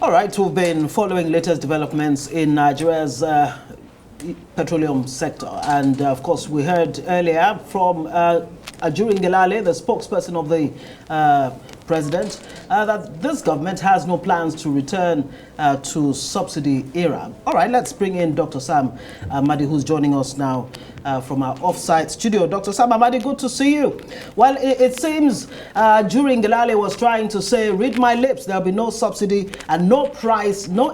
All right, we've been following latest developments in Nigeria's petroleum sector. And of course, we heard earlier from Ajuri Ngelale, the spokesperson of the president, that this government has no plans to return to subsidy era. All right, let's bring in Dr. Sam Amadi, who's joining us now from our off-site studio. Dr. Sam Amadi, good to see you. Well, it seems Ajuri Ngelale was trying to say, read my lips, there'll be no subsidy and no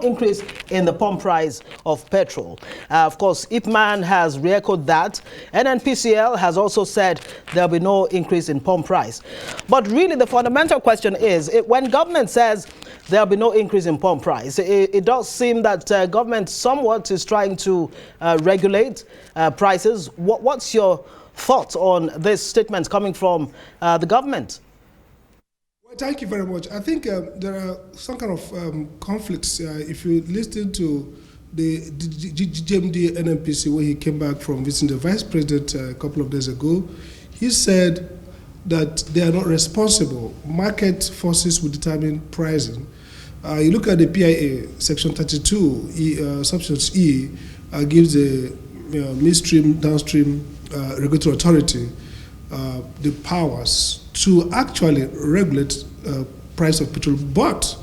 increase in the pump price of petrol. Of course, Ipman has re-echoed that. NNPCL has also said there'll be no increase in pump price. But really, the fundamental question is, when government says there'll be no increase in pump price, it does seem that government somewhat is trying to regulate prices. What's your thoughts on this statement coming from the government? Well, thank you very much. I think there are some kind of conflicts. If you listen to the GMD NNPC, when he came back from visiting the vice president a couple of days ago, he said that they are not responsible. Market forces will determine pricing. You look at the PIA, Section 32, Subsection E, gives the midstream, downstream regulatory authority the powers to actually regulate price of petrol, but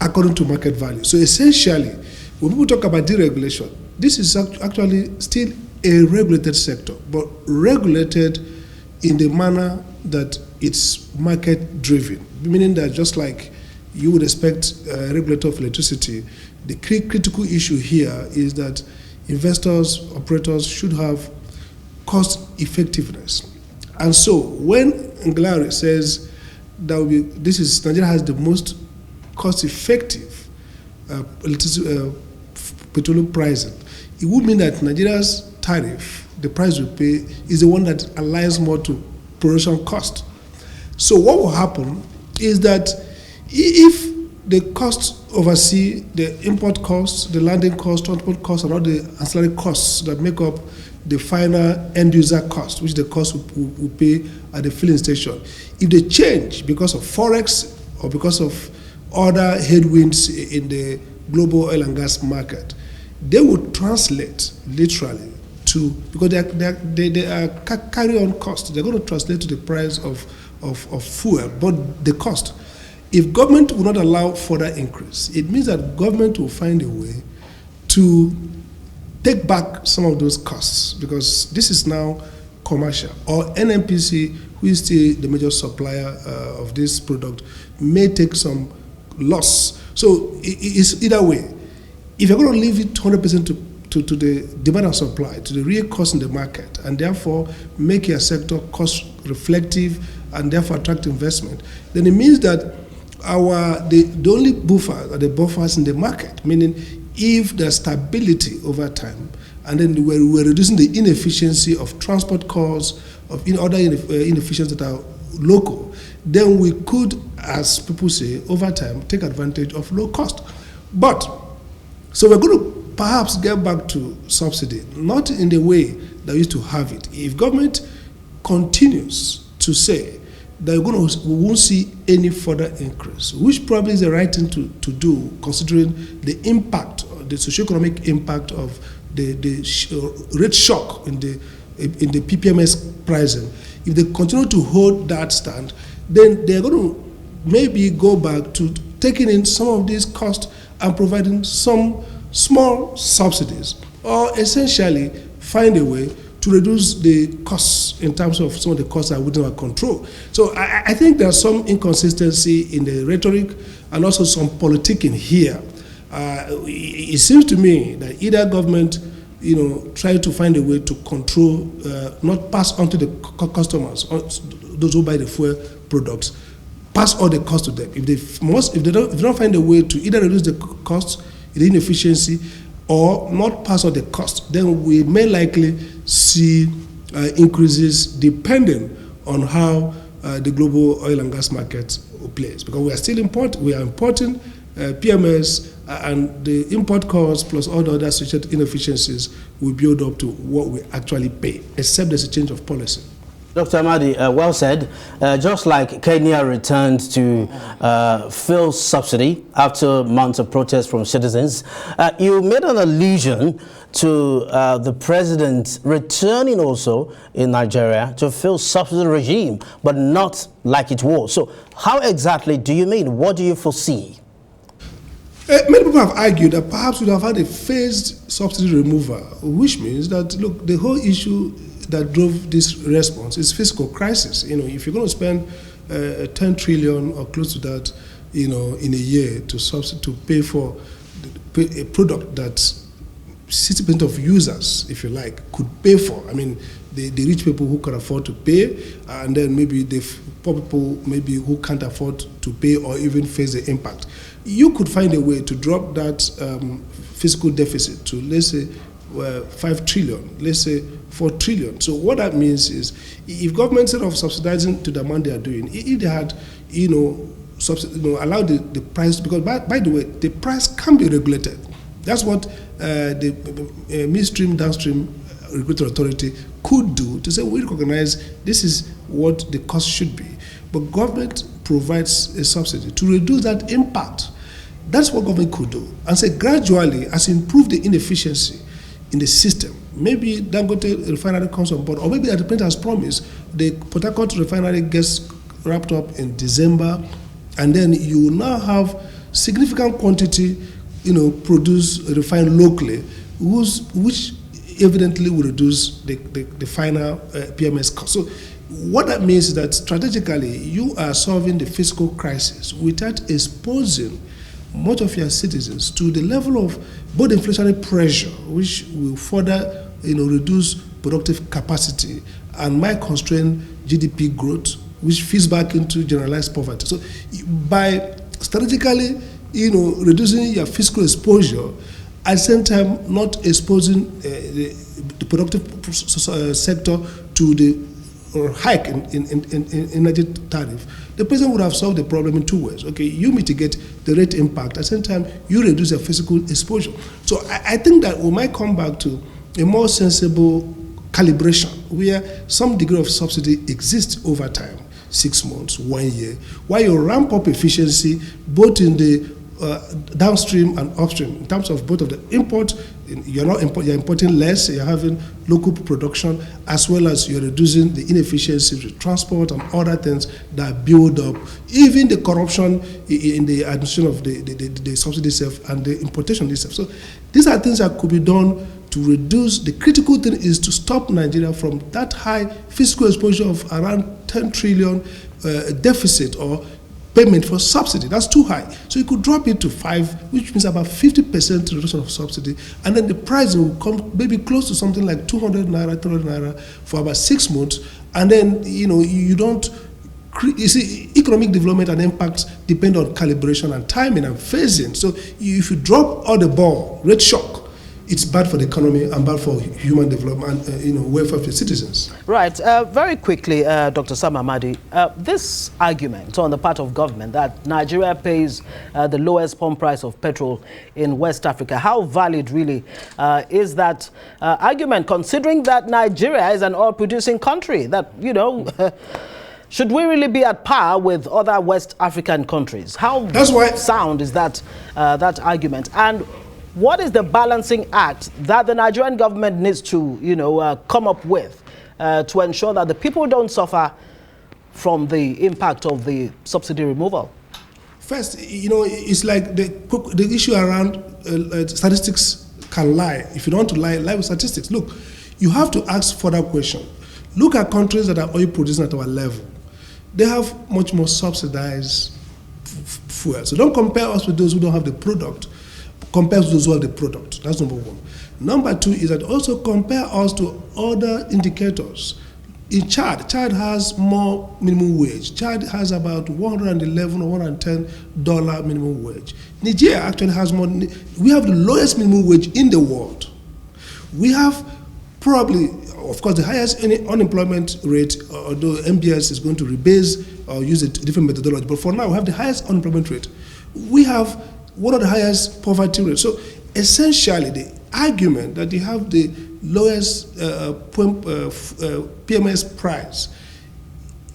according to market value. So essentially, when people talk about deregulation, this is actually still a regulated sector, but regulated in the manner that it's market driven, meaning that just like you would expect a regulator of electricity, the critical issue here is that investors, operators should have cost effectiveness. And so when Ngelale says that Nigeria has the most cost effective petroleum pricing, it would mean that Nigeria's tariff, the price we pay, is the one that aligns more to production cost. So what will happen is that if the costs oversee the import costs, the landing costs, transport costs, and all the ancillary costs that make up the final end user cost, which is the cost we pay at the filling station, if they change because of Forex or because of other headwinds in the global oil and gas market, they would translate literally to, because they are carry-on costs, they're going to translate to the price of fuel, but the cost. If government will not allow further increase, it means that government will find a way to take back some of those costs, because this is now commercial. Or NNPC, who is still the major supplier of this product, may take some loss. So it's either way. If you're going to leave it 100% to the demand and supply, to the real cost in the market, and therefore make your sector cost reflective and therefore attract investment, then it means that the only buffer are the buffers in the market, meaning if there's stability over time, and then we're reducing the inefficiency of transport costs, of other inefficiencies that are local, then we could, as people say, over time, take advantage of low cost. But, so we're going to perhaps get back to subsidy, not in the way that we used to have it. If government continues to say that we won't see any further increase, which probably is the right thing to do, considering the impact, the socioeconomic impact of the rate shock in the PPMS pricing. If they continue to hold that stand, then they're going to maybe go back to taking in some of these costs and providing some small subsidies, or essentially find a way to reduce the costs in terms of some of the costs that are within our control. So I think there's some inconsistency in the rhetoric and also some politicking here. It seems to me that either government, try to find a way to control, not pass on to the customers, those who buy the fuel products, pass all the costs to them. If they don't find a way to either reduce the costs, the inefficiency, or not pass on the cost, then we may likely see increases depending on how the global oil and gas market plays. Because we are still importing PMS, and the import costs plus all the other associated inefficiencies will build up to what we actually pay, except there's a change of policy. Dr. Amadi, well said. Just like Kenya returned to fuel subsidy after months of protest from citizens, you made an allusion to the president returning also in Nigeria to fuel subsidy regime, but not like it was. So how exactly do you mean? What do you foresee? Many people have argued that perhaps we would have had a phased subsidy removal, which means that, look, the whole issue that drove this response is fiscal crisis. You know, if you're going to spend 10 trillion or close to that, you know, in a year to pay for a product that 60% of users, if you like, could pay for. I mean, the rich people who can afford to pay, and then maybe the poor people maybe who can't afford to pay or even face the impact. You could find a way to drop that fiscal deficit to, let's say, 5 trillion, let's say 4 trillion. So what that means is, if government, instead of subsidizing to the amount they are doing, if they had, allowed the price, because by the way, the price can be regulated. That's what the midstream, downstream regulatory authority could do, to say, we recognize this is what the cost should be. But government provides a subsidy to reduce that impact. That's what government could do. And say, gradually, as improve the inefficiency in the system, maybe Dangote refinery comes on board, or maybe as the president has promised, the Port Harcourt refinery gets wrapped up in December, and then you will now have significant quantity, produced, refined locally, which evidently will reduce the final PMS cost. So what that means is that strategically, you are solving the fiscal crisis without exposing much of your citizens to the level of both inflationary pressure, which will further reduce productive capacity and might constrain GDP growth, which feeds back into generalized poverty. So by strategically reducing your fiscal exposure, at the same time not exposing the productive sector to the hike in energy tariff, the president would have solved the problem in 2 ways. Okay, you mitigate the rate impact, at the same time you reduce your physical exposure. So I think that we might come back to a more sensible calibration where some degree of subsidy exists over time, 6 months, 1 year, while you ramp up efficiency both in the downstream and upstream in terms of both of the import. You're importing less, you're having local production, as well as you're reducing the inefficiencies with transport and other things that build up, even the corruption in the administration of the subsidy itself and the importation itself. So these are things that could be done to reduce. The critical thing is to stop Nigeria from that high fiscal exposure of around 10 trillion deficit or payment for subsidy. That's too high. So you could drop it to 5, which means about 50% reduction of subsidy, and then the price will come maybe close to something like 200 naira, 300 naira for about 6 months, and then you don't. You see, economic development and impacts depend on calibration and timing and phasing. So if you drop all the ball, rate shock, it's bad for the economy and bad for human development and welfare of the citizens. Right. Very quickly, Dr. Sam Amadi, this argument on the part of government that Nigeria pays the lowest pump price of petrol in West Africa, how valid really is that argument, considering that Nigeria is an oil-producing country, that, should we really be at par with other West African countries? How sound is that argument? And what is the balancing act that the Nigerian government needs to, come up with to ensure that the people don't suffer from the impact of the subsidy removal? First, it's like the issue around statistics can lie. If you don't want to lie with statistics. Look, you have to ask further questions. Look at countries that are oil producing at our level. They have much more subsidized fuel. So don't compare us with those who don't have the product. Compare to those who have the product. That's number one. Number two is that also compare us to other indicators. In Chad has more minimum wage. Chad has about $111 or $110 minimum wage. Nigeria actually has more. We have the lowest minimum wage in the world. We have probably, of course, the highest unemployment rate, although MBS is going to rebase or use a different methodology. But for now, we have the highest unemployment rate. We have one of the highest poverty rates. So essentially, the argument that they have the lowest PMS price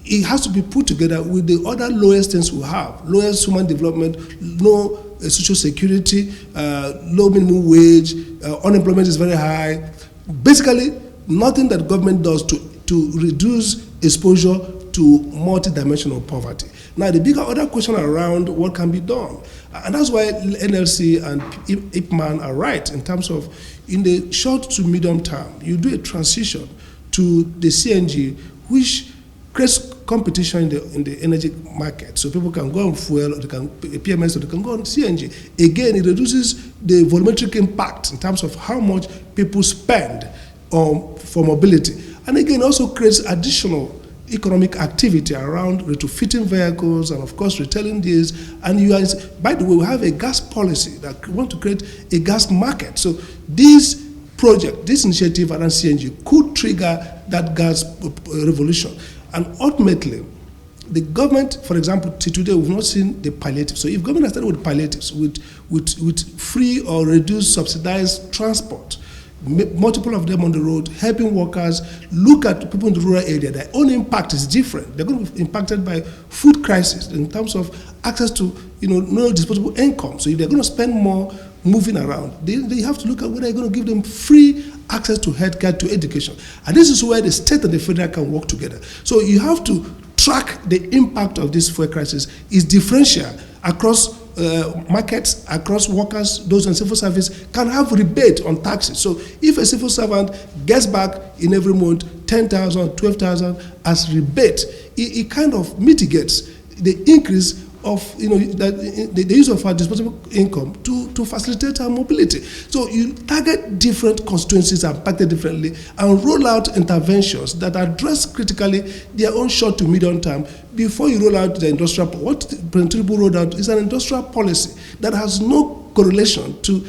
it has to be put together with the other lowest things we have: lowest human development, low social security, low minimum wage, unemployment is very high. Basically, nothing that government does to reduce exposure to multidimensional poverty. Now, the bigger other question around what can be done, and that's why NLC and IPMAN are right in terms of, in the short to medium term, you do a transition to the CNG, which creates competition in the energy market. So people can go on fuel, or they can PMS, or they can go on CNG. Again, it reduces the volumetric impact in terms of how much people spend for mobility. And again, also creates additional economic activity around retrofitting vehicles and, of course, retailing these. And you guys, by the way, we have a gas policy that we want to create a gas market. So this project, this initiative around CNG could trigger that gas revolution. And ultimately, the government, for example, till today, we've not seen the palliatives. So if government has started with palliatives, with free or reduced subsidized transport, multiple of them on the road, helping workers, look at people in the rural area, their own impact is different. They're going to be impacted by food crisis in terms of access to no disposable income. So if they're going to spend more moving around, they have to look at whether they're going to give them free access to healthcare, to education. And this is where the state and the federal can work together. So you have to track the impact of this fuel crisis. Is differential across markets, across workers. Those in civil service can have rebate on taxes. So if a civil servant gets back in every month 10,000, 12,000 as rebate, it kind of mitigates the increase of the use of our disposable income to facilitate our mobility. So you target different constituencies and pack it differently and roll out interventions that address critically their own short to medium term before you roll out the industrial. What President Tinubu rolled out is an industrial policy that has no correlation to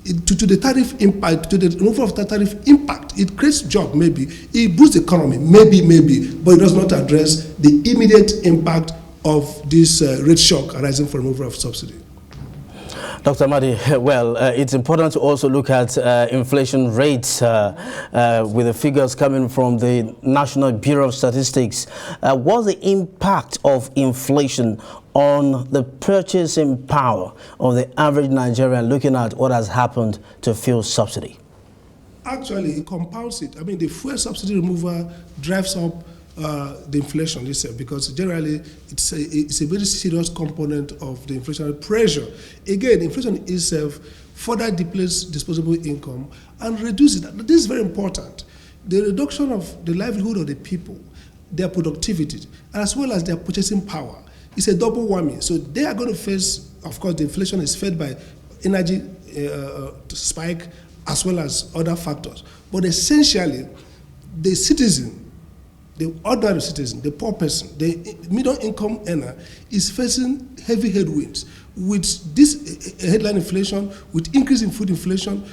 the tariff impact, to the removal of the tariff impact. It creates job, maybe. It boosts the economy, maybe, but it does not address the immediate impact of this rate shock arising from removal of subsidy. Dr. Amadi, well, it's important to also look at inflation rates with the figures coming from the National Bureau of Statistics. What's the impact of inflation on the purchasing power of the average Nigerian, looking at what has happened to fuel subsidy? Actually, it compounds it. I mean, the fuel subsidy removal drives up the inflation itself, because generally it's a very serious component of the inflationary pressure. Again, inflation itself further depletes disposable income and reduces it. This is very important. The reduction of the livelihood of the people, their productivity, as well as their purchasing power, is a double whammy. So they are going to face, of course, the inflation is fed by energy spike as well as other factors. But essentially, the citizen, the ordinary citizen, the poor person, the middle income earner is facing heavy headwinds with this headline inflation, with increase in food inflation.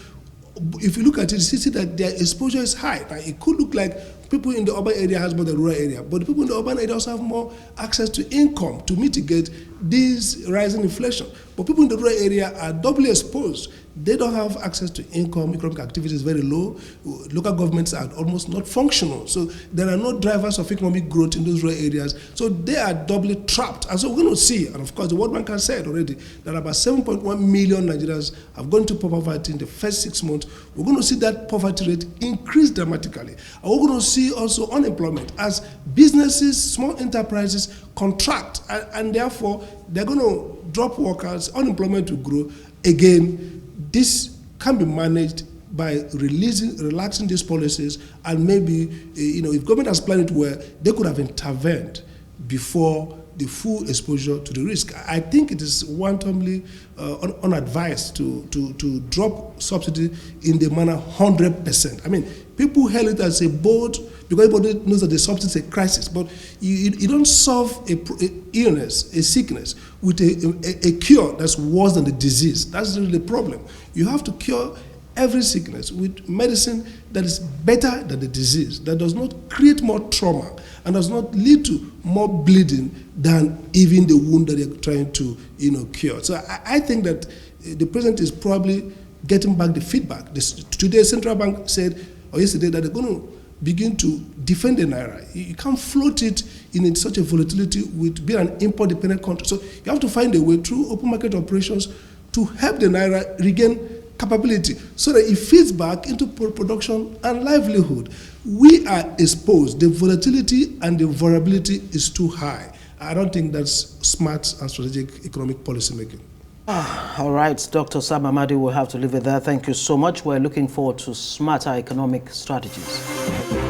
If you look at it, you see that their exposure is high. Now, it could look like people in the urban area has more than the rural area, but the people in the urban area also have more access to income to mitigate this rising inflation. But people in the rural area are doubly exposed. They don't have access to income. Economic activity is very low. Local governments are almost not functional. So there are no drivers of economic growth in those rural areas. So they are doubly trapped. And so we're going to see, and of course the World Bank has said already, that about 7.1 million Nigerians have gone into poverty in the first 6 months. We're going to see that poverty rate increase dramatically. And we're going to see also unemployment as businesses, small enterprises contract, and therefore they're going to drop workers, unemployment will grow. Again, this can be managed by relaxing these policies, and maybe, if government has planned it well, they could have intervened before the full exposure to the risk. I think it is wantonly unadvised to drop subsidy in the manner 100%. I mean, people hail it as a bold, because everybody knows that the subsidy is a crisis, but you don't solve a illness, a sickness, with a cure that's worse than the disease. That's really the problem. You have to cure every sickness with medicine that is better than the disease, that does not create more trauma and does not lead to more bleeding than even the wound that they're trying to cure. So I think that the president is probably getting back the feedback. Today, Central Bank said, or yesterday, that they're going to begin to defend the naira. You can't float it in such a volatility with being an import-dependent country. So you have to find a way through open market operations to help the Naira regain capability so that it feeds back into production and livelihood. We are exposed. The volatility and the vulnerability is too high. I don't think that's smart and strategic economic policy making. All right, Dr. Sam Amadi, we'll have to leave it there. Thank you so much. We're looking forward to smarter economic strategies.